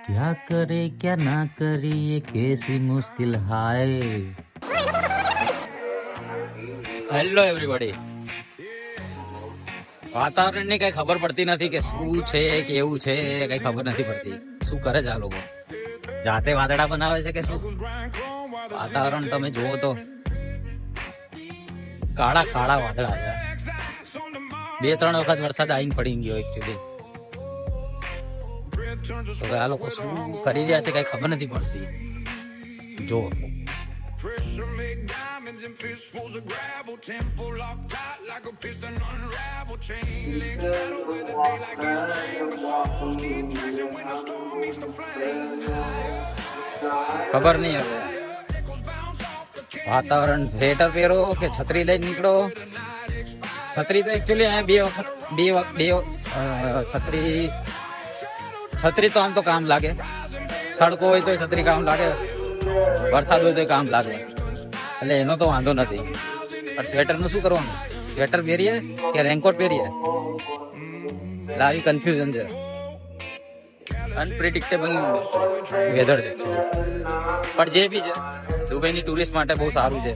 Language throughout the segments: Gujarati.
क्या करे क्या ना करे ये कैसी मुश्किल हाय। હેલો એવરીબોડી, વાતાવરણની કઈ ખબર પડતી નથી કે શું છે કેવું છે, કઈ ખબર નથી પડતી. શું કરે છે આ લોકો? જાતે વાદળા બનાવે છે કે શું? વાતાવરણ તમે જુઓ તો કાળા કાળા વાદળા છે. 2-3 વખત વરસાદ આવીને પડી ગયો એકચ્યુઅલી. તો આ લોકો શું કરી રહ્યા છે કઈ ખબર નથી પડતી. જો ખબર નહીં હવે વાતાવરણ. સ્વેટર પહેરો કે છત્રી લઈને નીકળો. છત્રી તો એકચ્યુઅલી છત્રી તો આમ તો કામ લાગે. તડકો હોય તો છત્રી કામ લાગે, વરસાદ હોય તો કામ લાગે, એટલે એનો તો વાંધો નથી. પણ સ્વેટર નું શું કરવાનું? સ્વેટર પહેરીએ કે રેનકોટ પહેરીએ? એટલે આવી કન્ફ્યુઝન છે. અનપ્રિડિક્ટેબલ વેધર છે. પણ જે બી છે, દુબઈની ટુરિસ્ટ માટે બહુ સારું છે.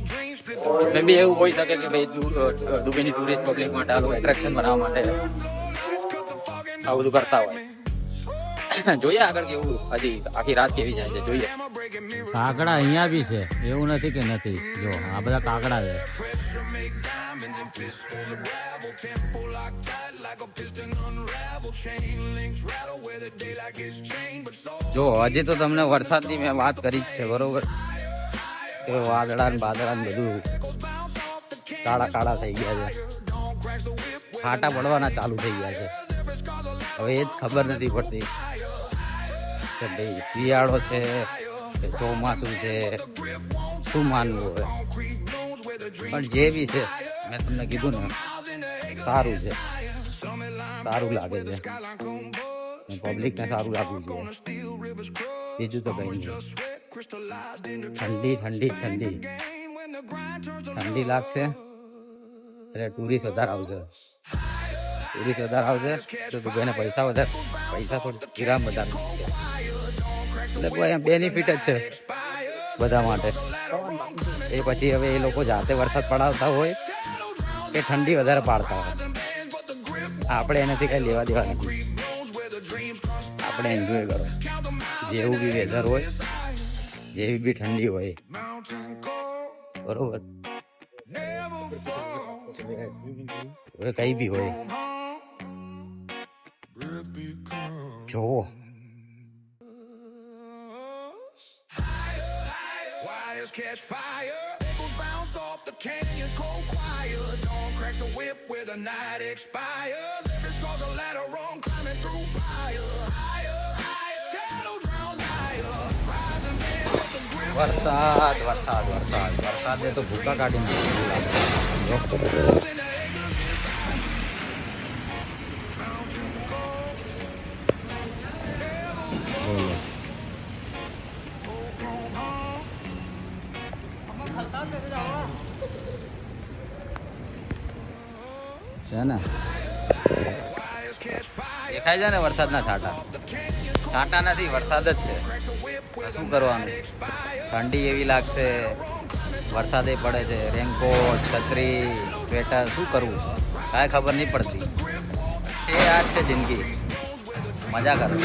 મે બી એવું હોઈ શકે કે ભાઈ દુબઈની ટુરિસ્ટ પબ્લિક માટે આ એટ્રેક્શન બનાવવા માટે આ બધું કરતા હોય. જોઈએ આગળ કેવું, હજી આખી રાત કેવી જાય છે જોઈએ. કાગડા અહીંયા બી છે, એવું નથી કે નથી. જો આ બધા કાગડા છે. જો હજી તો તમને વરસાદની મેં વાત કરી જ છે, બરોબર? કે વાદળા ને બાદળા ને બધું કાળા કાળા થઈ ગયા છે, છાંટા પડવાના ચાલુ થઈ ગયા છે. હવે એ જ ખબર નથી પડતી કે ભાઈ શિયાળો છે કે ચોમાસું છે, શું માનવું હવે. પણ જે બી છે મેં તમને કીધું ને, સારું છે, સારું લાગે છે. પબ્લિકને સારું લાગવું જોઈએ, બીજું તો કઈ નહીં. ઠંડી ઠંડી ઠંડી ઠંડી લાગશે એટલે ટુરિસ્ટ વધારે આવશે. ટુરિસ્ટ વધારે આવશે તો દુબઈને પૈસા થોડી ગિરામ વધારે છે. એટલે અહીંયા બેનિફિટ જ છે બધા માટે. એ પછી હવે એ લોકો જાતે વરસાદ પડાવતા હોય કે ઠંડી વધારે પાડતા હોય, આપણે એનાથી કઈ લેવા દેવા નથી. આપણે એન્જોય કરો, જેવું બી વેધર હોય, જેવી બી ઠંડી હોય, બરોબર? હવે કઈ બી હોય, જોવો. Catch fire, echoes bounce off the canyon, cold quiet. Dawn cracks the whip where the night expires. Every scar's a ladder wrong, climbing through fire. Higher, higher, shadow drowns higher. Rising man with the grip. વરસાદ વરસાદ વરસાદ વરસાદે તો ભૂકા કાઢી નાખ્યું. છે ને દેખાય છે ને વરસાદના છાંટા? છાંટા નથી, વરસાદ જ છે. શું કરવાનું? ઠંડી એવી લાગશે, વરસાદે પડે છે, રેનકોટ, છત્રી, સ્વેટર, શું કરવું કાંઈ ખબર નહીં પડતી. છે આ જ છે જિંદગી, મજા કરો.